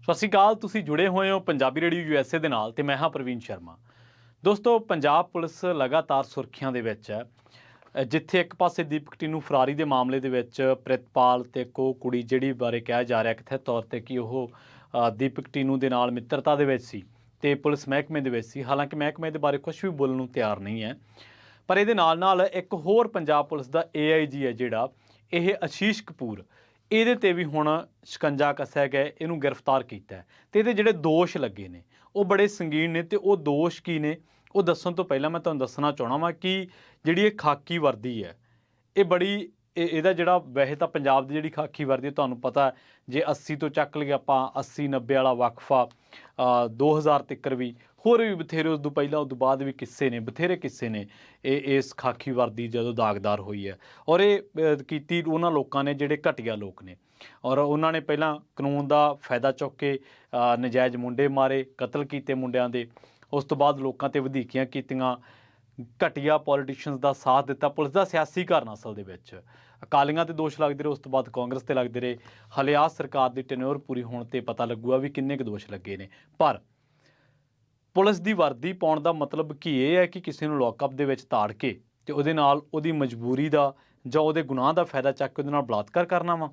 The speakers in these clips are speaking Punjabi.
ਸਤਿ ਸ਼੍ਰੀ ਅਕਾਲ। ਤੁਸੀਂ ਜੁੜੇ ਹੋਏ ਹੋ ਪੰਜਾਬੀ ਰੇਡੀਓ ਯੂਐਸਏ ਦੇ ਨਾਲ ਤੇ ਮੈਂ ਹਾਂ ਪ੍ਰਵੀਨ ਸ਼ਰਮਾ। ਦੋਸਤੋ, ਪੰਜਾਬ ਪੁਲਿਸ ਲਗਾਤਾਰ ਸੁਰਖੀਆਂ ਦੇ ਵਿੱਚ ਹੈ। ਜਿੱਥੇ ਇੱਕ ਪਾਸੇ ਦੀਪਕ ਟੀਨੂ ਫਰਾਰੀ ਦੇ ਮਾਮਲੇ ਦੇ ਵਿੱਚ ਪ੍ਰਿਤਪਾਲ ਤੇ ਕੋ ਕੁੜੀ ਜਿਹੜੀ ਬਾਰੇ ਕਿਹਾ ਜਾ ਰਿਹਾ ਕਿਥੇ ਤੌਰ ਤੇ ਕਿ ਉਹ ਦੀਪਕ ਟੀਨੂ ਦੇ ਨਾਲ ਮਿੱਤਰਤਾ ਦੇ ਵਿੱਚ ਸੀ ਤੇ ਪੁਲਿਸ ਮਹਿਕਮੇ ਦੇ ਵਿੱਚ ਸੀ। ਹਾਲਾਂਕਿ ਮਹਿਕਮੇ ਦੇ ਬਾਰੇ ਕੁਝ ਵੀ ਬੋਲਣ ਨੂੰ ਤਿਆਰ ਨਹੀਂ ਹੈ। ਪਰ ਇਹਦੇ ਨਾਲ ਇੱਕ ਹੋਰ ਪੰਜਾਬ ਪੁਲਿਸ ਦਾ ਏਆਈਜੀ ਹੈ ਜਿਹੜਾ, ਇਹ ਆਸ਼ੀਸ਼ ਕਪੂਰ, ਇਹਦੇ ਤੇ ਵੀ ਹੁਣ ਸ਼ਿਕੰਜਾ ਕੱਸਿਆ ਗਿਆ, ਇਹਨੂੰ ਗ੍ਰਿਫਤਾਰ ਕੀਤਾ ਤੇ ਇਹਦੇ ਜਿਹੜੇ ਦੋਸ਼ ਲੱਗੇ ਨੇ ਉਹ ਬੜੇ ਸੰਗੀਨ ਨੇ। ਤੇ ਉਹ ਦੋਸ਼ ਕੀ ਨੇ ਉਹ ਦੱਸਣ ਤੋਂ ਪਹਿਲਾਂ ਮੈਂ ਤੁਹਾਨੂੰ ਦੱਸਣਾ ਚਾਹਣਾ ਵਾਂ ਕਿ ਜਿਹੜੀ ਇਹ ਖਾਕੀ ਵਰਦੀ ਹੈ ਇਹ ਬੜੀ ਇਹਦਾ ਜਿਹੜਾ ਵੈਸੇ ਤਾਂ ਪੰਜਾਬ ਦੀ ਜਿਹੜੀ ਖਾਕੀ ਵਰਦੀ ਤੁਹਾਨੂੰ ਪਤਾ, ਜੇ 80 ਤੋਂ ਚੱਕ ਲਈਏ ਆਪਾਂ 80-90 ਵਾਲਾ ਵਕਫਾ, 2000 ਤੱਕ ਵੀ ਹੋਰ ਵੀ ਬਥੇਰੇ, ਉਸ ਤੋਂ ਪਹਿਲਾਂ ਉਸ ਤੋਂ ਬਾਅਦ ਵੀ ਕਿੱਸੇ ਨੇ, ਬਥੇਰੇ ਕਿੱਸੇ ਨੇ ਇਹ ਇਸ ਖਾਕੀ ਵਰਦੀ ਜਦੋਂ ਦਾਗਦਾਰ ਹੋਈ ਹੈ। ਔਰ ਇਹ ਕੀਤੀ ਉਹਨਾਂ ਲੋਕਾਂ ਨੇ ਜਿਹੜੇ ਘਟੀਆ ਲੋਕ ਨੇ, ਔਰ ਉਹਨਾਂ ਨੇ ਪਹਿਲਾਂ ਕਾਨੂੰਨ ਦਾ ਫਾਇਦਾ ਚੁੱਕ ਕੇ ਨਜਾਇਜ਼ ਮੁੰਡੇ ਮਾਰੇ, ਕਤਲ ਕੀਤੇ ਮੁੰਡਿਆਂ ਦੇ। ਉਸ ਤੋਂ ਬਾਅਦ ਲੋਕਾਂ 'ਤੇ ਵਧੀਕੀਆਂ ਕੀਤੀਆਂ, ਘਟੀਆ ਪੋਲੀਟੀਸ਼ੀਅਨਸ ਦਾ ਸਾਥ ਦਿੱਤਾ। ਪੁਲਿਸ ਦਾ ਸਿਆਸੀ ਘਰ ਅਸਲ ਦੇ ਵਿੱਚ ਅਕਾਲੀਆਂ 'ਤੇ ਦੋਸ਼ ਲੱਗਦੇ ਰਹੇ, ਉਸ ਤੋਂ ਬਾਅਦ ਕਾਂਗਰਸ 'ਤੇ ਲੱਗਦੇ ਰਹੇ। ਹਾਲੇ ਆਹ ਸਰਕਾਰ ਦੀ ਟੈਨਿਓਰ ਪੂਰੀ ਹੋਣ 'ਤੇ ਪਤਾ ਲੱਗੂਗਾ ਵੀ ਕਿੰਨੇ ਕੁ ਦੋਸ਼ ਲੱਗੇ ਨੇ। ਪਰ ਪੁਲਿਸ ਦੀ ਵਰਦੀ ਪਾਉਣ ਦਾ ਮਤਲਬ ਕੀ ਇਹ ਹੈ ਕਿ ਕਿਸੇ ਨੂੰ ਲੌਕਅਪ ਦੇ ਵਿੱਚ ਤਾੜ ਕੇ ਤੇ ਉਹਦੇ ਨਾਲ ਉਹਦੀ ਮਜਬੂਰੀ ਦਾ ਜਾਂ ਉਹਦੇ ਗੁਨਾਹ ਦਾ ਫਾਇਦਾ ਚੱਕ ਕੇ ਉਹਦੇ ਨਾਲ ਬਲਾਤਕਾਰ ਕਰਨਾ ਵਾ?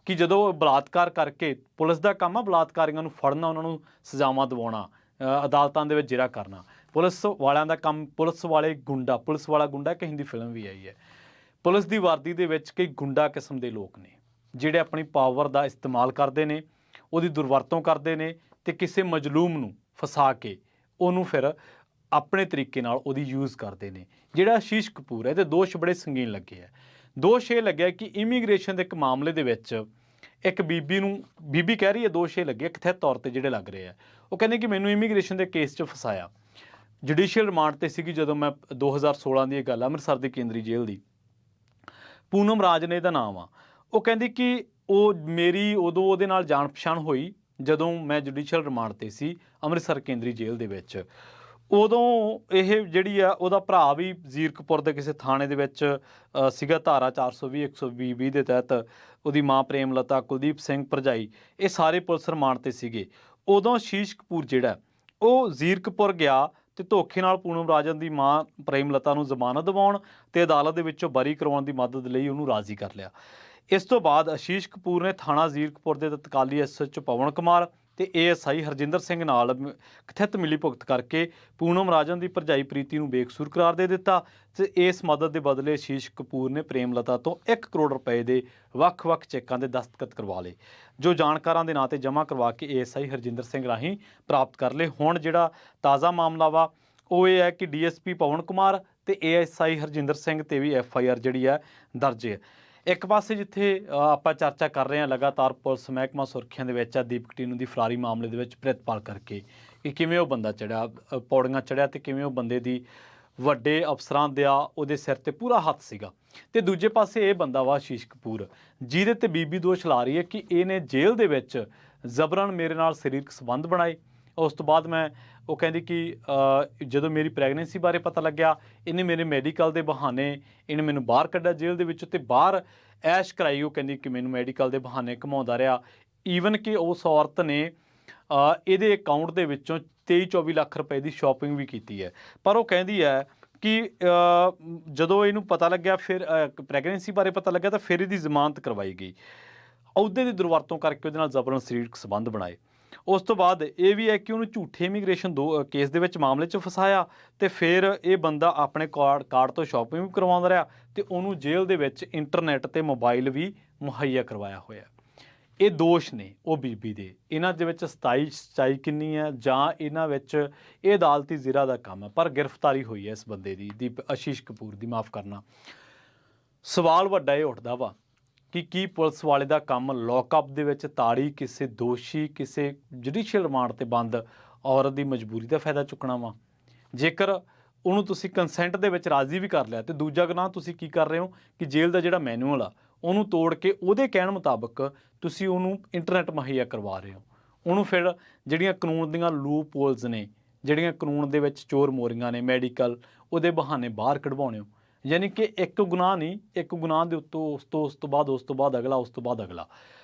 ਕਿ ਜਦੋਂ ਬਲਾਤਕਾਰ ਕਰਕੇ, ਪੁਲਿਸ ਦਾ ਕੰਮ ਆ ਬਲਾਤਕਾਰੀਆਂ ਨੂੰ ਫੜਨਾ, ਉਹਨਾਂ ਨੂੰ ਸਜ਼ਾਵਾਂ ਦਿਵਾਉਣਾ, ਅਦਾਲਤਾਂ ਦੇ ਵਿੱਚ ਜੇਰਾ ਕਰਨਾ। ਪੁਲਿਸ ਵਾਲਿਆਂ ਦਾ ਕੰਮ, ਪੁਲਿਸ ਵਾਲੇ ਗੁੰਡਾ, ਪੁਲਿਸ ਵਾਲਾ ਗੁੰਡਾ ਇੱਕ ਹਿੰਦੀ ਫਿਲਮ ਵੀ ਆਈ ਹੈ। ਪੁਲਿਸ ਦੀ ਵਰਦੀ ਦੇ ਵਿੱਚ ਕਈ ਗੁੰਡਾ ਕਿਸਮ ਦੇ ਲੋਕ ਨੇ ਜਿਹੜੇ ਆਪਣੀ ਪਾਵਰ ਦਾ ਇਸਤੇਮਾਲ ਕਰਦੇ ਨੇ, ਉਹਦੀ ਦੁਰਵਰਤੋਂ ਕਰਦੇ ਨੇ ਤੇ ਕਿਸੇ ਮਜਲੂਮ ਨੂੰ ਫਸਾ ਕੇ ਉਹਨੂੰ ਫਿਰ ਆਪਣੇ ਤਰੀਕੇ ਨਾਲ ਉਹਦੀ ਯੂਜ਼ ਕਰਦੇ ਨੇ। ਜਿਹੜਾ ਆਸ਼ੀਸ਼ ਕਪੂਰ ਹੈ ਇਹਦੇ ਦੋਸ਼ ਬੜੇ ਸੰਗੀਨ ਲੱਗੇ ਹੈ। ਦੋਸ਼ ਇਹ ਲੱਗਿਆ ਕਿ ਇਮੀਗ੍ਰੇਸ਼ਨ ਦੇ ਇੱਕ ਮਾਮਲੇ ਦੇ ਵਿੱਚ ਇੱਕ ਬੀਬੀ ਕਹਿ ਰਹੀ ਹੈ, ਦੋਸ਼ ਇਹ ਲੱਗੇ ਕਥਿਤ ਤੌਰ ਤੇ ਜਿਹੜੇ ਲੱਗ ਰਹੇ ਆ, ਉਹ ਕਹਿੰਦੇ ਕਿ ਮੈਨੂੰ ਇਮੀਗ੍ਰੇਸ਼ਨ ਦੇ ਕੇਸ 'ਚ ਫਸਾਇਆ। ਜੁਡੀਸ਼ੀਅਲ ਰਿਮਾਂਡ ਤੇ ਸੀਗੀ ਜਦੋਂ ਮੈਂ 2016 ਦੀ ਇਹ ਗੱਲ, ਅੰਮ੍ਰਿਤਸਰ ਦੀ ਕੇਂਦਰੀ ਜੇਲ੍ਹ ਦੀ। ਪੂਨਮ ਰਾਜ ਨੇ ਇਹਦਾ ਨਾਮ ਆ। ਉਹ ਕਹਿੰਦੀ ਕਿ ਉਹ ਮੇਰੀ ਉਦੋਂ ਉਹਦੇ ਨਾਲ ਜਾਣ ਪਛਾਣ ਹੋਈ ਜਦੋਂ ਮੈਂ ਜੁਡੀਸ਼ੀਅਲ ਰਿਮਾਂਡ ਤੇ ਸੀ ਅੰਮ੍ਰਿਤਸਰ ਕੇਂਦਰੀ ਜੇਲ੍ਹ ਦੇ ਵਿੱਚ। ਉਦੋਂ ਇਹ ਜਿਹੜੀ ਆ, ਉਹਦਾ ਭਰਾ ਵੀ ਜ਼ੀਰਕਪੁਰ ਦੇ ਕਿਸੇ ਥਾਣੇ ਦੇ ਵਿੱਚ ਸੀਗਾ, ਧਾਰਾ 420 120 ਦੇ ਤਹਿਤ। ਉਹਦੀ ਮਾਂ ਪ੍ਰੇਮਲਤਾ, ਕੁਲਦੀਪ ਸਿੰਘ ਭਰਜਾਈ, ਇਹ ਸਾਰੇ ਪੁਲਿਸ ਰਿਮਾਂਡ ਤੇ ਸੀਗੇ। ਉਦੋਂ ਆਸ਼ੀਸ਼ ਕਪੂਰ ਜਿਹੜਾ ਉਹ ਜ਼ੀਰਕਪੁਰ ਗਿਆ ਤੇ ਧੋਖੇ ਨਾਲ ਪੂਨਮ ਰਾਜਨ ਦੀ ਮਾਂ ਪ੍ਰੇਮਲਤਾ ਨੂੰ ਜ਼ਮਾਨਤ ਦਿਵਾਉਣ ਤੇ ਅਦਾਲਤ ਦੇ ਵਿੱਚੋਂ ਬਰੀ ਕਰਵਾਉਣ ਦੀ ਮਦਦ ਲਈ ਉਹਨੂੰ ਰਾਜ਼ੀ ਕਰ ਲਿਆ। ਇਸ ਤੋਂ ਬਾਅਦ ਆਸ਼ੀਸ਼ ਕਪੂਰ ਨੇ ਥਾਣਾ ਜ਼ੀਰਕਪੁਰ ਦੇ ਤਤਕਾਲੀ ਐਸਐਚਓ ਪਵਨ ਕੁਮਾਰ ਤੇ ਏਐਸਆਈ ਹਰਜਿੰਦਰ ਸਿੰਘ ਨਾਲ ਕਥਿਤ ਮਿਲੀ ਭੁਗਤ ਕਰਕੇ ਪੂਨਮ ਰਾਜਨ ਦੀ ਭਰਜਾਈ ਪ੍ਰੀਤੀ ਨੂੰ ਬੇਕਸੂਰ ਕਰਾਰ ਦੇ ਦਿੱਤਾ ਤੇ ਇਸ ਮਦਦ ਦੇ ਬਦਲੇ ਆਸ਼ੀਸ਼ ਕਪੂਰ ਨੇ ਪ੍ਰੇਮਲਤਾ ਤੋਂ 1 ਕਰੋੜ ਰੁਪਏ ਦੇ ਵੱਖ-ਵੱਖ ਚੈੱਕਾਂ ਦੇ ਦਸਤਖਤ ਕਰਵਾ ਲਏ, ਜੋ ਜਾਣਕਾਰਾਂ ਦੇ ਨਾਂ ਤੇ ਜਮ੍ਹਾਂ ਕਰਵਾ ਕੇ ਏਐਸਆਈ ਹਰਜਿੰਦਰ ਸਿੰਘ ਰਾਹੀਂ ਪ੍ਰਾਪਤ ਕਰ ਲਏ। ਹੁਣ ਜਿਹੜਾ ਤਾਜ਼ਾ ਮਾਮਲਾ ਵਾ ਉਹ ਇਹ ਹੈ ਕਿ ਡੀਐਸਪੀ ਪਵਨ ਕੁਮਾਰ ਤੇ ਏਐਸਆਈ ਹਰਜਿੰਦਰ ਸਿੰਘ ਤੇ ਵੀ ਐਫਆਈਆਰ ਜਿਹੜੀ ਹੈ ਦਰਜ ਹੈ। ਇੱਕ ਪਾਸੇ ਜਿੱਥੇ ਆਪਾਂ ਚਰਚਾ ਕਰ ਰਹੇ ਹਾਂ ਲਗਾਤਾਰ ਪੁਲਿਸ ਮਹਿਕਮਾ ਸੁਰੱਖਿਆ ਦੇ ਵਿੱਚ ਆ ਦੀਪਕ ਟੀਨੂ ਦੀ ਫਰਾਰੀ ਮਾਮਲੇ ਦੇ ਵਿੱਚ ਪ੍ਰਿਤਪਾਲ ਕਰਕੇ ਕਿ ਕਿਵੇਂ ਉਹ ਬੰਦਾ ਚੜਿਆ, ਪੌੜੀਆਂ ਚੜਿਆ ਤੇ ਕਿਵੇਂ ਉਹ ਬੰਦੇ ਦੀ ਵੱਡੇ ਅਫਸਰਾਂ ਦਾ ਉਹਦੇ ਸਿਰ ਤੇ ਪੂਰਾ ਹੱਥ ਸੀਗਾ। ਤੇ ਦੂਜੇ ਪਾਸੇ ਇਹ ਬੰਦਾ ਵਾ ਆਸ਼ੀਸ਼ ਕਪੂਰ, ਜਿਹਦੇ ਤੇ ਬੀਬੀ ਦੋਸ਼ ਲਾ ਰਹੀ ਹੈ ਕਿ ਇਹਨੇ ਜੇਲ੍ਹ ਦੇ ਵਿੱਚ ਜ਼ਬਰਨ ਮੇਰੇ ਨਾਲ ਸਰੀਰਕ ਸੰਬੰਧ ਬਣਾਏ। ਉਸ ਤੋਂ ਬਾਅਦ ਉਹ ਕਹਿੰਦੀ ਕਿ ਜਦੋਂ ਮੇਰੀ ਪ੍ਰੈਗਨੈਂਸੀ ਬਾਰੇ ਪਤਾ ਲੱਗਿਆ, ਇਹਨੇ ਮੇਰੇ ਮੈਡੀਕਲ ਦੇ ਬਹਾਨੇ ਇਹਨੇ ਮੈਨੂੰ ਬਾਹਰ ਕੱਢਿਆ ਜੇਲ੍ਹ ਦੇ ਵਿੱਚ ਤੇ ਬਾਹਰ ਐਸ਼ ਕਰਾਈ। ਉਹ ਕਹਿੰਦੀ ਕਿ ਮੈਨੂੰ ਮੈਡੀਕਲ ਦੇ ਬਹਾਨੇ ਘੁਮਾਉਂਦਾ ਰਿਹਾ। ਈਵਨ ਕਿ ਉਸ ਔਰਤ ਨੇ ਇਹਦੇ ਅਕਾਊਂਟ ਦੇ ਵਿੱਚੋਂ 23-24 ਲੱਖ ਰੁਪਏ ਦੀ ਸ਼ਾਪਿੰਗ ਵੀ ਕੀਤੀ ਹੈ। ਪਰ ਉਹ ਕਹਿੰਦੀ ਹੈ ਕਿ ਜਦੋਂ ਇਹਨੂੰ ਪਤਾ ਲੱਗਿਆ, ਫਿਰ ਪ੍ਰੈਗਨੈਂਸੀ ਬਾਰੇ ਪਤਾ ਲੱਗਿਆ, ਤਾਂ ਫਿਰ ਇਹਦੀ ਜ਼ਮਾਨਤ ਕਰਵਾਈ ਗਈ। ਅਹੁਦੇ ਦੀ ਦੁਰਵਰਤੋਂ ਕਰਕੇ ਉਹਦੇ ਨਾਲ ਜ਼ਬਰਨ ਸਰੀਰਕ ਸੰਬੰਧ ਬਣਾਏ। ਉਸ ਤੋਂ ਬਾਅਦ ਇਹ ਵੀ ਹੈ ਕਿ ਉਹਨੂੰ ਝੂਠੇ ਇਮੀਗ੍ਰੇਸ਼ਨ ਕੇਸ ਦੇ ਵਿੱਚ ਮਾਮਲੇ 'ਚ ਫਸਾਇਆ ਤੇ ਫਿਰ ਇਹ ਬੰਦਾ ਆਪਣੇ ਕਾਰਡ ਤੋਂ ਸ਼ਾਪਿੰਗ ਵੀ ਕਰਵਾਉਂਦਾ ਰਿਹਾ ਤੇ ਉਹਨੂੰ ਜੇਲ੍ਹ ਦੇ ਵਿੱਚ ਇੰਟਰਨੈੱਟ ਤੇ ਮੋਬਾਈਲ ਵੀ ਮੁਹੱਈਆ ਕਰਵਾਇਆ ਹੋਇਆ। ਇਹ ਦੋਸ਼ ਨੇ ਉਹ ਬੀਬੀ ਦੇ। ਇਹਨਾਂ ਦੇ ਵਿੱਚ ਸੱਚਾਈ ਕਿੰਨੀ ਹੈ ਜਾਂ ਇਹਨਾਂ ਵਿੱਚ ਇਹ ਅਦਾਲਤੀ ਜ਼ਿਰਾ ਦਾ ਕੰਮ ਹੈ, ਪਰ ਗ੍ਰਿਫਤਾਰੀ ਹੋਈ ਹੈ ਇਸ ਬੰਦੇ ਦੀ ਆਸ਼ੀਸ਼ ਕਪੂਰ ਦੀ। ਮਾफ़ ਕਰਨਾ, ਸਵਾਲ ਵੱਡਾ ਇਹ ਉੱਠਦਾ ਵਾ ਕਿ ਕੀ ਪੁਲਿਸ ਵਾਲੇ ਦਾ ਕੰਮ ਲੌਕਅਪ ਦੇ ਵਿੱਚ ਤਾੜੀ ਕਿਸੇ ਦੋਸ਼ੀ, ਕਿਸੇ ਜੁਡੀਸ਼ੀਅਲ ਰਿਮਾਂਡ ਤੇ ਬੰਦ ਔਰਤ ਦੀ ਮਜਬੂਰੀ ਦਾ ਫਾਇਦਾ ਚੁੱਕਣਾ ਵਾ? ਜੇਕਰ ਉਹਨੂੰ ਤੁਸੀਂ ਕੰਸੈਂਟ ਦੇ ਵਿੱਚ ਰਾਜ਼ੀ ਵੀ ਕਰ ਲਿਆ ਤੇ ਦੂਜਾ ਗੁਨਾਹ ਤੁਸੀਂ ਕੀ ਕਰ ਰਹੇ ਹੋ ਕਿ ਜੇਲ੍ਹ ਦਾ ਜਿਹੜਾ ਮੈਨੂਅਲ ਆ ਉਹਨੂੰ ਤੋੜ ਕੇ ਉਹਦੇ ਕਹਿਣ ਮੁਤਾਬਕ ਤੁਸੀਂ ਉਹਨੂੰ ਇੰਟਰਨੈੱਟ ਮੁਹੱਈਆ ਕਰਵਾ ਰਹੇ ਹੋ। ਉਹਨੂੰ ਫਿਰ ਜਿਹੜੀਆਂ ਕਾਨੂੰਨ ਦੀਆਂ ਲੂਪ ਹੋਲਸ ਨੇ, ਜਿਹੜੀਆਂ ਕਾਨੂੰਨ ਦੇ ਵਿੱਚ ਚੋਰ ਮੋਰੀਆਂ ਨੇ, ਮੈਡੀਕਲ, ਉਹਦੇ ਬਹਾਨੇ ਬਾਹਰ ਕਢਵਾਉਣੇ ਹੋ। ਯਾਨੀ ਕਿ ਇੱਕ ਗੁਨਾਹ ਨਹੀਂ, ਇੱਕ ਗੁਨਾਹ ਦੇ ਉੱਤੋਂ ਉਸ ਤੋਂ ਬਾਅਦ ਅਗਲਾ, ਉਸ ਤੋਂ ਬਾਅਦ ਅਗਲਾ।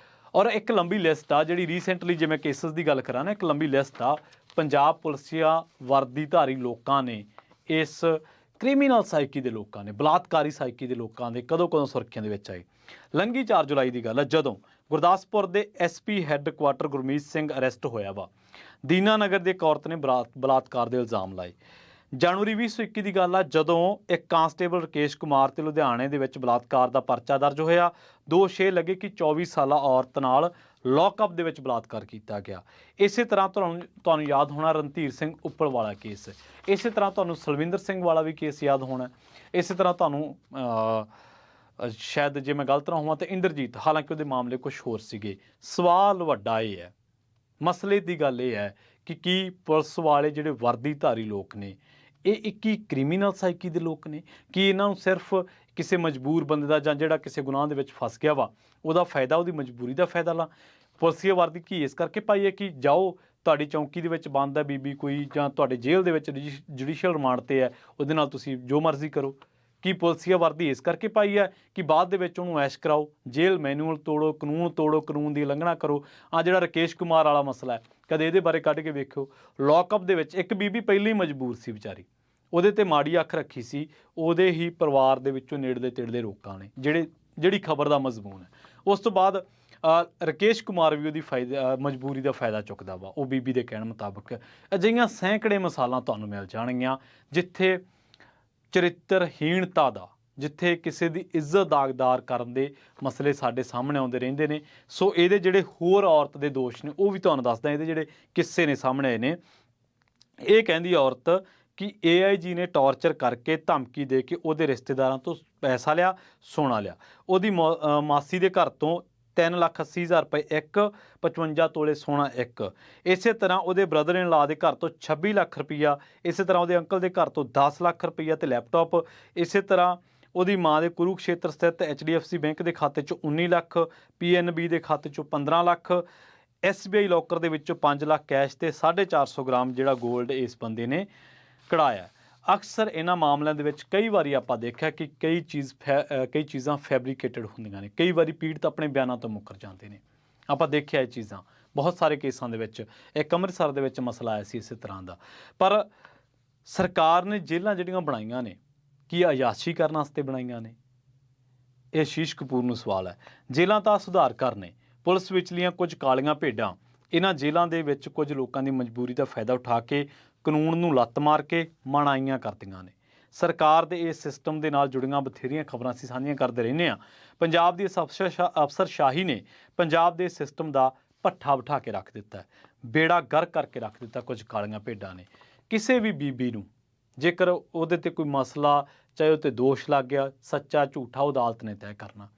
ਔਰ ਇੱਕ ਲੰਬੀ ਲਿਸਟ ਆ ਜਿਹੜੀ ਰੀਸੈਂਟਲੀ ਜੇ ਮੈਂ ਕੇਸਿਸ ਦੀ ਗੱਲ ਕਰਾਂ ਨਾ, ਇੱਕ ਲੰਬੀ ਲਿਸਟ ਆ ਪੰਜਾਬ ਪੁਲਿਸਿਆ ਵਰਦੀਧਾਰੀ ਲੋਕਾਂ ਨੇ, ਇਸ ਕ੍ਰਿਮੀਨਲ ਸਾਈਕੀ ਦੇ ਲੋਕਾਂ ਨੇ, ਬਲਾਤਕਾਰੀ ਸਾਈਕੀ ਦੇ ਲੋਕਾਂ ਦੇ ਕਦੋਂ ਸੁਰਖੀਆਂ ਦੇ ਵਿੱਚ ਆਏ। ਲੰਘੀ 4 ਜੁਲਾਈ ਦੀ ਗੱਲ ਹੈ ਜਦੋਂ ਗੁਰਦਾਸਪੁਰ ਦੇ SP headquarter Gurmeet Singh arrest ਹੋਇਆ ਵਾ। ਦੀਨਾਨਗਰ ਦੇ ਇੱਕ ਔਰਤ ਨੇ ਬਲਾਤਕਾਰ ਦੇ ਇਲਜ਼ਾਮ ਲਾਏ। ਜਨਵਰੀ 2021 ਦੀ ਗੱਲ ਆ ਜਦੋਂ ਇੱਕ ਕਾਂਸਟੇਬਲ ਰਕੇਸ਼ ਕੁਮਾਰ ਤੇ ਲੁਧਿਆਣੇ ਦੇ ਵਿੱਚ ਬਲਾਤਕਾਰ ਦਾ ਪਰਚਾ ਦਰਜ ਹੋਇਆ। ਦੋਸ਼ ਇਹ ਲੱਗੇ ਕਿ 24 ਸਾਲਾ ਔਰਤ ਨਾਲ ਲੌਕਅਪ ਦੇ ਵਿੱਚ ਬਲਾਤਕਾਰ ਕੀਤਾ ਗਿਆ। ਇਸੇ ਤਰ੍ਹਾਂ ਤੁਹਾਨੂੰ ਯਾਦ ਹੋਣਾ ਰਣਧੀਰ ਸਿੰਘ ਉੱਪਲ ਵਾਲਾ ਕੇਸ, ਇਸੇ ਤਰ੍ਹਾਂ ਤੁਹਾਨੂੰ ਸਲਵਿੰਦਰ ਸਿੰਘ ਵਾਲਾ ਵੀ ਕੇਸ ਯਾਦ ਹੋਣਾ, ਇਸੇ ਤਰ੍ਹਾਂ ਤੁਹਾਨੂੰ ਸ਼ਾਇਦ ਜੇ ਮੈਂ ਗਲਤ ਨਾ ਹੋਵਾਂ ਤਾਂ ਇੰਦਰਜੀਤ, ਹਾਲਾਂਕਿ ਉਹਦੇ ਮਾਮਲੇ ਕੁਝ ਹੋਰ ਸੀਗੇ। ਸਵਾਲ ਵੱਡਾ ਇਹ ਹੈ, ਮਸਲੇ ਦੀ ਗੱਲ ਇਹ ਹੈ ਕਿ ਕੀ ਪੁਲਿਸ ਵਾਲੇ ਜਿਹੜੇ ਵਰਦੀਧਾਰੀ ਲੋਕ ਨੇ ਇਹ ਇੱਕ ਹੀ ਕ੍ਰਿਮੀਨਲ ਸਾਈਕੀ ਦੇ ਲੋਕ ਨੇ? ਕਿ ਇਹਨਾਂ ਨੂੰ ਸਿਰਫ ਕਿਸੇ ਮਜਬੂਰ ਬੰਦੇ ਦਾ ਜਾਂ ਜਿਹੜਾ ਕਿਸੇ ਗੁਨਾਹ ਦੇ ਵਿੱਚ ਫਸ ਗਿਆ ਵਾ ਉਹਦਾ ਫਾਇਦਾ, ਉਹਦੀ ਮਜਬੂਰੀ ਦਾ ਫਾਇਦਾ ਲਾ? ਪੁਲਿਸੀਆ ਵਰਦੀ ਕੀ ਇਸ ਕਰਕੇ ਪਾਈ ਹੈ ਕਿ ਜਾਓ ਤੁਹਾਡੀ ਚੌਂਕੀ ਦੇ ਵਿੱਚ ਬੰਦ ਹੈ ਬੀਬੀ ਕੋਈ, ਜਾਂ ਤੁਹਾਡੇ ਜੇਲ੍ਹ ਦੇ ਵਿੱਚ ਜੁਡੀਸ਼ੀਅਲ ਰਿਮਾਂਡ 'ਤੇ ਹੈ, ਉਹਦੇ ਨਾਲ ਤੁਸੀਂ ਜੋ ਮਰਜ਼ੀ ਕਰੋ? ਕੀ ਪੁਲਿਸੀਆ ਵਰਦੀ ਇਸ ਕਰਕੇ ਪਾਈ ਹੈ ਕਿ ਬਾਅਦ ਦੇ ਵਿੱਚ ਉਹਨੂੰ ਐਸ਼ ਕਰਾਓ, ਜੇਲ੍ਹ ਮੈਨੂਅਲ ਤੋੜੋ, ਕਾਨੂੰਨ ਦੀ ਉਲੰਘਣਾ ਕਰੋ? ਆ ਜਿਹੜਾ ਰਕੇਸ਼ ਕੁਮਾਰ ਵਾਲਾ ਮਸਲਾ ਹੈ, ਕਦੇ ਇਹਦੇ ਬਾਰੇ ਕੱਢ ਕੇ ਵੇਖਿਓ। ਲੌਕਅਪ ਦੇ ਵਿੱਚ ਇੱਕ ਬੀਬੀ ਪਹਿਲਾਂ ਹੀ ਮਜਬੂਰ ਸੀ ਵਿਚਾਰੀ, ਉਹਦੇ 'ਤੇ ਮਾੜੀ ਅੱਖ ਰੱਖੀ ਸੀ ਉਹਦੇ ਹੀ ਪਰਿਵਾਰ ਦੇ ਵਿੱਚੋਂ ਨੇੜਲੇ ਤੇੜਲੇ ਲੋਕਾਂ ਨੇ, ਜਿਹੜੀ ਖਬਰ ਦਾ ਮਜ਼ਮੂਨ ਹੈ। ਉਸ ਤੋਂ ਬਾਅਦ ਰਕੇਸ਼ ਕੁਮਾਰ ਵੀ ਉਹਦੀ ਮਜਬੂਰੀ ਦਾ ਫਾਇਦਾ ਚੁੱਕਦਾ ਵਾ, ਉਹ ਬੀਬੀ ਦੇ ਕਹਿਣ ਮੁਤਾਬਕ। ਅਜਿਹੀਆਂ ਸੈਂਕੜੇ ਮਿਸਾਲਾਂ ਤੁਹਾਨੂੰ ਮਿਲ ਜਾਣਗੀਆਂ ਜਿੱਥੇ ਚਰਿੱਤਰਹੀਣਤਾ ਦਾ, ਜਿੱਥੇ ਕਿਸੇ ਦੀ ਇੱਜ਼ਤ ਦਾਗਦਾਰ ਕਰਨ ਦੇ ਮਸਲੇ ਸਾਡੇ ਸਾਹਮਣੇ ਆਉਂਦੇ ਰਹਿੰਦੇ ਨੇ। ਸੋ ਇਹਦੇ ਜਿਹੜੇ ਹੋਰ ਔਰਤ ਦੇ ਦੋਸ਼ ਨੇ ਉਹ ਵੀ ਤੁਹਾਨੂੰ ਦੱਸਦਾ, ਇਹਦੇ ਜਿਹੜੇ ਕਿੱਸੇ ਨੇ ਸਾਹਮਣੇ ਆਏ ਨੇ। ਇਹ ਕਹਿੰਦੀ ਔਰਤ ਕਿ AIG ਨੇ ਟੌਰਚਰ ਕਰਕੇ, ਧਮਕੀ ਦੇ ਕੇ ਉਹਦੇ ਰਿਸ਼ਤੇਦਾਰਾਂ ਤੋਂ ਪੈਸਾ ਲਿਆ, ਸੋਨਾ ਲਿਆ। ਉਹਦੀ ਮਾਸੀ ਦੇ ਘਰ ਤੋਂ 3,80,000 ਰੁਪਏ ਇੱਕ, 55 ਤੋਲੇ ਸੋਨਾ ਇੱਕ। ਇਸੇ ਤਰ੍ਹਾਂ ਉਹਦੇ ਬ੍ਰਦਰ ਇਨ ਲਾ ਦੇ ਘਰ ਤੋਂ 26 ਲੱਖ ਰੁਪਈਆ, ਇਸੇ ਤਰ੍ਹਾਂ ਉਹਦੇ ਅੰਕਲ ਦੇ ਘਰ ਤੋਂ 10 ਲੱਖ ਰੁਪਈਆ ਤੇ ਲੈਪਟਾਪ। ਇਸੇ ਤਰ੍ਹਾਂ ਉਹਦੀ ਮਾਂ ਦੇ ਕੁਰੂਕਸ਼ੇਤਰ ਸਥਿਤ HDFC ਬੈਂਕ ਦੇ ਖਾਤੇ 'ਚੋਂ 19 ਲੱਖ, PNB ਦੇ ਖਾਤੇ 'ਚੋਂ 15 ਲੱਖ, SBI ਲੋਕਰ ਦੇ ਵਿੱਚੋਂ 5 ਲੱਖ ਕੈਸ਼ ਤੇ 450 ਗ੍ਰਾਮ ਜਿਹੜਾ ਗੋਲਡ ਇਸ ਬੰਦੇ ਨੇ ਕਢਾਇਆ। ਅਕਸਰ ਇਹਨਾਂ ਮਾਮਲਿਆਂ ਦੇ ਵਿੱਚ ਕਈ ਵਾਰੀ ਆਪਾਂ ਦੇਖਿਆ ਕਿ ਕਈ ਚੀਜ਼ਾਂ ਫੈਬਰੀਕੇਟਡ ਹੁੰਦੀਆਂ ਨੇ, ਕਈ ਵਾਰੀ ਪੀੜਤ ਆਪਣੇ ਬਿਆਨਾਂ ਤੋਂ ਮੁੱਕਰ ਜਾਂਦੇ ਨੇ। ਆਪਾਂ ਦੇਖਿਆ ਇਹ ਚੀਜ਼ਾਂ ਬਹੁਤ ਸਾਰੇ ਕੇਸਾਂ ਦੇ ਵਿੱਚ। ਇੱਕ ਅੰਮ੍ਰਿਤਸਰ ਦੇ ਵਿੱਚ ਮਸਲਾ ਆਇਆ ਸੀ ਇਸੇ ਤਰ੍ਹਾਂ ਦਾ। ਪਰ ਸਰਕਾਰ ਨੇ ਜੇਲ੍ਹਾਂ ਜਿਹੜੀਆਂ ਬਣਾਈਆਂ ਨੇ, ਕੀ ਅਯਾਸ਼ੀ ਕਰਨ ਵਾਸਤੇ ਬਣਾਈਆਂ ਨੇ? ਇਹ ਸ਼ੀਸ਼ ਕਪੂਰ ਨੂੰ ਸਵਾਲ ਹੈ। ਜੇਲ੍ਹਾਂ ਤਾਂ ਸੁਧਾਰ ਕਰਨੇ, ਪੁਲਿਸ ਵਿਚਲੀਆਂ ਕੁਝ ਕਾਲੀਆਂ ਭੇਡਾਂ ਇਹਨਾਂ ਜੇਲ੍ਹਾਂ ਦੇ ਵਿੱਚ ਕੁਝ ਲੋਕਾਂ ਦੀ ਮਜਬੂਰੀ ਦਾ ਫਾਇਦਾ ਉਠਾ ਕੇ ਕਾਨੂੰਨ ਨੂੰ ਲੱਤ ਮਾਰ ਕੇ ਮਨਾਈਆਂ ਕਰਦੀਆਂ ਨੇ। ਸਰਕਾਰ ਦੇ ਇਸ ਸਿਸਟਮ ਦੇ ਨਾਲ ਜੁੜੀਆਂ ਬਥੇਰੀਆਂ ਖਬਰਾਂ ਅਸੀਂ ਸਾਂਝੀਆਂ ਕਰਦੇ ਰਹਿੰਦੇ ਹਾਂ। ਪੰਜਾਬ ਦੀ ਇਸ ਅਫਸਰਸ਼ਾਹੀ ਨੇ ਪੰਜਾਬ ਦੇ ਸਿਸਟਮ ਦਾ ਭੱਠਾ ਬਿਠਾ ਕੇ ਰੱਖ ਦਿੱਤਾ, ਬੇੜਾ ਗਰਕ ਕਰਕੇ ਰੱਖ ਦਿੱਤਾ ਕੁਝ ਕਾਲੀਆਂ ਭੇਡਾਂ ਨੇ। ਕਿਸੇ ਵੀ ਬੀਬੀ ਨੂੰ ਜੇਕਰ ਉਹਦੇ 'ਤੇ ਕੋਈ ਮਸਲਾ, ਚਾਹੇ ਉਹ 'ਤੇ ਦੋਸ਼ ਲੱਗ ਗਿਆ, ਸੱਚਾ ਝੂਠਾ ਉਹ ਅਦਾਲਤ ਨੇ ਤੈਅ ਕਰਨਾ।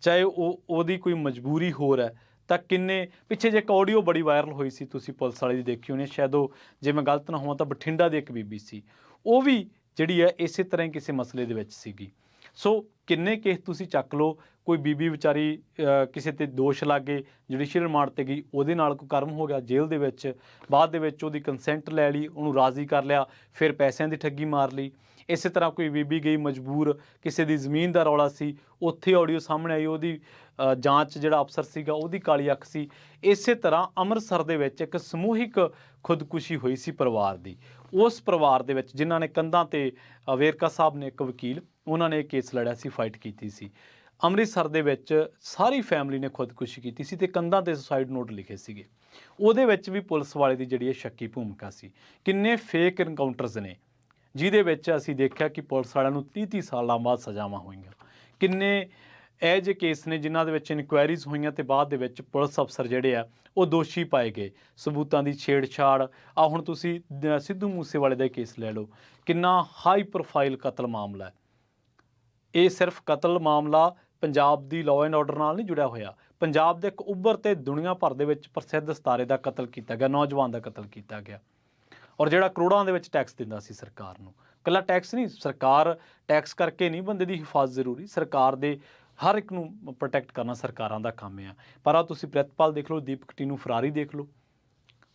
ਚਾਹੇ ਉਹਦੀ ਕੋਈ ਮਜਬੂਰੀ ਹੋਰ ਹੈ ਤਾਂ ਕਿੰਨੇ ਪਿੱਛੇ ਜੇ ਇੱਕ ਆਡੀਓ ਬੜੀ ਵਾਇਰਲ ਹੋਈ ਸੀ, ਤੁਸੀਂ ਪੁਲਿਸ ਵਾਲੇ ਦੀ ਦੇਖੀ ਹੋਣੀ, ਸ਼ਾਇਦ ਉਹ ਜੇ ਮੈਂ ਗਲਤ ਨਾ ਹੋਵਾਂ ਤਾਂ ਬਠਿੰਡਾ ਦੀ ਇੱਕ ਬੀਬੀ ਸੀ, ਉਹ ਵੀ ਜਿਹੜੀ ਹੈ ਇਸੇ ਤਰ੍ਹਾਂ ਹੀ ਕਿਸੇ ਮਸਲੇ ਦੇ ਵਿੱਚ ਸੀਗੀ। ਸੋ ਕਿੰਨੇ ਕੇਸ ਤੁਸੀਂ ਚੱਕ ਲਓ, ਕੋਈ ਬੀਬੀ ਵਿਚਾਰੀ ਕਿਸੇ 'ਤੇ ਦੋਸ਼ ਲੱਗ ਗਏ, ਜੁਡੀਸ਼ੀਅਲ ਰਿਮਾਂਡ 'ਤੇ ਗਈ, ਉਹਦੇ ਨਾਲ ਕੋਈ ਕਰਮ ਹੋ ਗਿਆ ਜੇਲ੍ਹ ਦੇ ਵਿੱਚ, ਬਾਅਦ ਦੇ ਵਿੱਚ ਉਹਦੀ ਕੰਸੈਂਟ ਲੈ ਲਈ, ਉਹਨੂੰ ਰਾਜ਼ੀ ਕਰ ਲਿਆ, ਫਿਰ ਪੈਸਿਆਂ ਦੀ ਠੱਗੀ ਮਾਰ ਲਈ। ਇਸੇ ਤਰ੍ਹਾਂ ਕੋਈ ਬੀਬੀ ਗਈ ਮਜਬੂਰ, ਕਿਸੇ ਦੀ ਜ਼ਮੀਨ ਦਾ ਰੌਲਾ ਸੀ, ਉੱਥੇ ਆਡੀਓ ਸਾਹਮਣੇ ਆਈ, ਉਹਦੀ ਜਾਂਚ ਜਿਹੜਾ ਅਫਸਰ ਸੀਗਾ ਉਹਦੀ ਕਾਲੀ ਅੱਖ ਸੀ। ਇਸੇ ਤਰ੍ਹਾਂ ਅੰਮ੍ਰਿਤਸਰ ਦੇ ਵਿੱਚ ਇੱਕ ਸਮੂਹਿਕ ਖੁਦਕੁਸ਼ੀ ਹੋਈ ਸੀ ਪਰਿਵਾਰ ਦੀ। ਉਸ ਪਰਿਵਾਰ ਦੇ ਵਿੱਚ ਜਿਨ੍ਹਾਂ ਨੇ ਕੰਧਾਂ 'ਤੇ ਵੇਰਕਾ ਸਾਹਿਬ ਨੇ ਇੱਕ ਵਕੀਲ, ਉਹਨਾਂ ਨੇ ਇਹ ਕੇਸ ਲੜਿਆ ਸੀ, ਫਾਈਟ ਕੀਤੀ ਸੀ। ਅੰਮ੍ਰਿਤਸਰ ਦੇ ਵਿੱਚ ਸਾਰੀ ਫੈਮਿਲੀ ਨੇ ਖੁਦਕੁਸ਼ੀ ਕੀਤੀ ਸੀ ਤੇ ਕੰਧਾਂ 'ਤੇ ਸੁਸਾਈਡ ਨੋਟ ਲਿਖੇ ਸੀਗੇ। ਉਹਦੇ ਵਿੱਚ ਵੀ ਪੁਲਿਸ ਵਾਲੇ ਦੀ ਜਿਹੜੀ ਇਹ ਸ਼ੱਕੀ ਭੂਮਿਕਾ ਸੀ। ਕਿੰਨੇ ਫੇਕ ਇਨਕਾਊਂਟਰਸ ਨੇ ਜਿਹਦੇ ਵਿੱਚ ਅਸੀਂ ਦੇਖਿਆ ਕਿ ਪੁਲਿਸ ਵਾਲਿਆਂ ਨੂੰ 30-30 ਸਾਲਾਂ ਬਾਅਦ ਸਜ਼ਾਵਾਂ ਹੋਈਆਂ। ਕਿੰਨੇ ਇਹ ਜਿਹੇ ਕੇਸ ਨੇ ਜਿਨ੍ਹਾਂ ਦੇ ਵਿੱਚ ਇਨਕੁਆਇਰੀਜ਼ ਹੋਈਆਂ ਤੇ ਬਾਅਦ ਦੇ ਵਿੱਚ ਪੁਲਿਸ ਅਫਸਰ ਜਿਹੜੇ ਆ ਉਹ ਦੋਸ਼ੀ ਪਾਏ ਗਏ, ਸਬੂਤਾਂ ਦੀ ਛੇੜਛਾੜ। ਆ ਹੁਣ ਤੁਸੀਂ ਸਿੱਧੂ ਮੂਸੇਵਾਲੇ ਦਾ ਕੇਸ ਲੈ ਲਓ, ਕਿੰਨਾ ਹਾਈ ਪ੍ਰੋਫਾਈਲ ਕਤਲ ਮਾਮਲਾ ਹੈ। ਇਹ ਸਿਰਫ ਕਤਲ ਮਾਮਲਾ ਪੰਜਾਬ ਦੀ ਲਾਅ ਐਂਡ ਆਰਡਰ ਨਾਲ ਨਹੀਂ ਜੁੜਿਆ ਹੋਇਆ, ਪੰਜਾਬ ਦੇ ਇੱਕ ਉੱਭਰ ਤੇ ਦੁਨੀਆ ਭਰ ਦੇ ਵਿੱਚ ਪ੍ਰਸਿੱਧ ਸਿਤਾਰੇ ਦਾ ਕਤਲ ਕੀਤਾ ਗਿਆ, ਨੌਜਵਾਨ ਦਾ ਕਤਲ ਕੀਤਾ ਗਿਆ। ਔਰ ਜਿਹੜਾ ਕਰੋੜਾਂ ਦੇ ਵਿੱਚ ਟੈਕਸ ਦਿੰਦਾ ਸੀ ਸਰਕਾਰ ਨੂੰ। ਇਕੱਲਾ ਟੈਕਸ ਨਹੀਂ, ਸਰਕਾਰ ਟੈਕਸ ਕਰਕੇ ਨਹੀਂ ਬੰਦੇ ਦੀ ਹਿਫਾਜ਼ਤ ਜ਼ਰੂਰੀ, ਸਰਕਾਰ ਦੇ ਹਰ ਇੱਕ ਨੂੰ ਪ੍ਰੋਟੈਕਟ ਕਰਨਾ ਸਰਕਾਰਾਂ ਦਾ ਕੰਮ ਆ। ਪਰ ਆ ਤੁਸੀਂ ਪ੍ਰਿਤਪਾਲ ਦੇਖ ਲਓ, ਦੀਪਕ ਟੀਨੂ ਫਰਾਰੀ ਦੇਖ ਲਓ,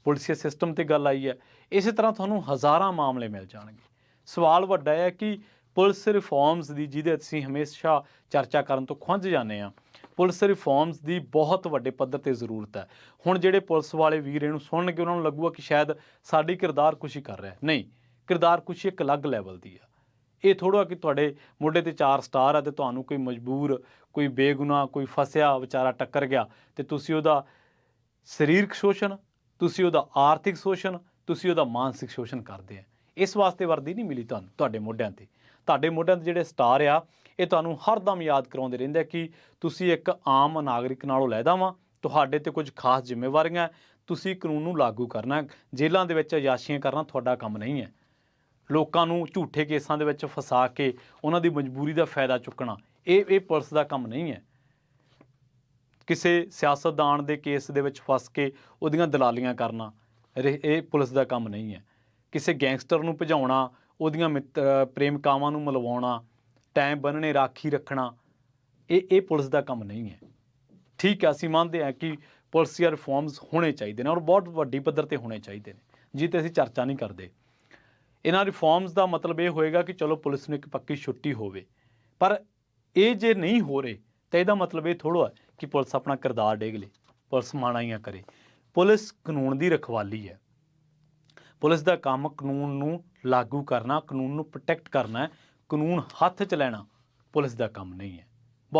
ਪੁਲਿਸੀਆ ਸਿਸਟਮ 'ਤੇ ਗੱਲ ਆਈ ਹੈ। ਇਸੇ ਤਰ੍ਹਾਂ ਤੁਹਾਨੂੰ ਹਜ਼ਾਰਾਂ ਮਾਮਲੇ ਮਿਲ ਜਾਣਗੇ। ਸਵਾਲ ਵੱਡਾ ਹੈ ਕਿ ਪੁਲਿਸ ਰਿਫਾਰਮਸ ਦੀ ਜਿਹਦੇ ਅਸੀਂ ਹਮੇਸ਼ਾ ਚਰਚਾ ਕਰਨ ਤੋਂ ਖੁੰਝ ਜਾਂਦੇ ਹਾਂ, ਪੁਲਿਸ ਰਿਫਾਰਮਸ ਦੀ ਬਹੁਤ ਵੱਡੇ ਪੱਧਰ ਤੇ ਜ਼ਰੂਰਤ ਹੈ। ਹੁਣ ਜਿਹੜੇ ਪੁਲਿਸ ਵਾਲੇ ਵੀਰ ਇਹਨੂੰ ਸੁਣਨਗੇ ਉਹਨਾਂ ਨੂੰ ਲੱਗੂਗਾ ਕਿ ਸ਼ਾਇਦ ਸਾਡੀ ਕਿਰਦਾਰਕੁਸ਼ੀ ਕਰ ਰਿਹਾ। ਨਹੀਂ, ਕਿਰਦਾਰਕੁਸ਼ੀ ਇੱਕ ਅਲੱਗ ਲੈਵਲ ਦੀ ਆ। ਇਹ ਥੋੜ੍ਹਾ ਕਿ ਤੁਹਾਡੇ ਮੋਢੇ ਤੇ 4 ਸਟਾਰ ਆ ਤੇ ਤੁਹਾਨੂੰ ਕੋਈ ਮਜਬੂਰ, ਕੋਈ ਬੇਗੁਨਾਹ, ਕੋਈ ਫਸਿਆ ਵਿਚਾਰਾ ਟੱਕਰ ਗਿਆ ਤੇ ਤੁਸੀਂ ਉਹਦਾ ਸਰੀਰਕ ਸ਼ੋਸ਼ਣ, ਤੁਸੀਂ ਉਹਦਾ ਆਰਥਿਕ ਸ਼ੋਸ਼ਣ, ਤੁਸੀਂ ਉਹਦਾ ਮਾਨਸਿਕ ਸ਼ੋਸ਼ਣ ਕਰਦੇ ਆ। ਇਸ ਵਾਸਤੇ ਵਰਦੀ ਨਹੀਂ ਮਿਲੀ ਤੁਹਾਨੂੰ ਤੁਹਾਡੇ ਮੋਢਿਆਂ ਤੇ। ਤੁਹਾਡੇ ਮੋਢਿਆਂ ਤੇ ਜਿਹੜੇ ਸਟਾਰ ਆ ਇਹ ਤੁਹਾਨੂੰ ਹਰਦਮ ਯਾਦ ਕਰਾਉਂਦੇ ਰਹਿੰਦੇ ਕਿ ਤੁਸੀਂ ਇੱਕ ਆਮ ਨਾਗਰਿਕ ਨਾਲੋਂ ਲਹਿਦਾ ਵਾਂ, ਤੁਹਾਡੇ ਤੇ ਕੁਝ ਖਾਸ ਜ਼ਿੰਮੇਵਾਰੀਆਂ, ਤੁਸੀਂ ਕਾਨੂੰਨ ਨੂੰ ਲਾਗੂ ਕਰਨਾ। ਜੇਲ੍ਹਾਂ ਦੇ ਵਿੱਚ ਅਯਾਸ਼ੀਆਂ ਕਰਨਾ ਤੁਹਾਡਾ ਕੰਮ ਨਹੀਂ ਹੈ। ਲੋਕਾਂ ਨੂੰ ਝੂਠੇ ਕੇਸਾਂ ਦੇ ਵਿੱਚ ਫਸਾ ਕੇ ਉਹਨਾਂ ਦੀ ਮਜਬੂਰੀ ਦਾ ਫਾਇਦਾ ਚੁੱਕਣਾ, ਇਹ ਪੁਲਿਸ ਦਾ ਕੰਮ ਨਹੀਂ ਹੈ। ਕਿਸੇ ਸਿਆਸਤਦਾਨ ਦੇ ਕੇਸ ਦੇ ਵਿੱਚ ਫਸ ਕੇ ਉਹਦੀਆਂ ਦਲਾਲੀਆਂ ਕਰਨਾ, ਇਹ ਪੁਲਿਸ ਦਾ ਕੰਮ ਨਹੀਂ ਹੈ। ਕਿਸੇ ਗੈਂਗਸਟਰ ਨੂੰ ਭਜਾਉਣਾ, ਉਹਦੀਆਂ ਪ੍ਰੇਮਿਕਾਵਾਂ ਨੂੰ ਮਿਲਵਾਉਣਾ, ਟਾਈਮ ਬੰਨ੍ਹਣੇ, ਰਾਖੀ ਰੱਖਣਾ, ਇਹ ਪੁਲਿਸ ਦਾ ਕੰਮ ਨਹੀਂ ਹੈ। ਠੀਕ ਹੈ, ਅਸੀਂ ਮੰਨਦੇ ਹਾਂ ਕਿ ਪੁਲਿਸ ਜਾਂ ਰਿਫਾਰਮਸ ਹੋਣੇ ਚਾਹੀਦੇ ਨੇ ਔਰ ਬਹੁਤ ਵੱਡੀ ਪੱਧਰ ਤੇ ਹੋਣੇ ਚਾਹੀਦੇ ਨੇ, ਜਿਹਦੇ 'ਤੇ ਅਸੀਂ ਚਰਚਾ ਨਹੀਂ ਕਰਦੇ। ਇਹਨਾਂ ਰਿਫਾਰਮਸ ਦਾ ਮਤਲਬ ਇਹ ਹੋਏਗਾ ਕਿ ਚਲੋ ਪੁਲਿਸ ਨੂੰ ਇੱਕ ਪੱਕੀ ਛੁੱਟੀ ਹੋਵੇ, ਪਰ ਇਹ ਜੇ ਨਹੀਂ ਹੋ ਰਹੇ ਤਾਂ ਇਹਦਾ ਮਤਲਬ ਇਹ ਥੋੜ੍ਹਾ ਹੈ ਕਿ ਪੁਲਿਸ ਆਪਣਾ ਕਿਰਦਾਰ ਡੇਗ ਲੇ, ਪੁਲਿਸ ਮਾਣਾਈਆਂ ਕਰੇ। ਪੁਲਿਸ ਕਾਨੂੰਨ ਦੀ ਰਖਵਾਲੀ ਹੈ। ਪੁਲਿਸ ਦਾ ਕੰਮ ਕਾਨੂੰਨ ਨੂੰ ਲਾਗੂ ਕਰਨਾ, ਕਾਨੂੰਨ ਨੂੰ ਪ੍ਰੋਟੈਕਟ ਕਰਨਾ ਹੈ। ਕਾਨੂੰਨ ਹੱਥ 'ਚ ਲੈਣਾ ਪੁਲਿਸ ਦਾ ਕੰਮ ਨਹੀਂ ਹੈ।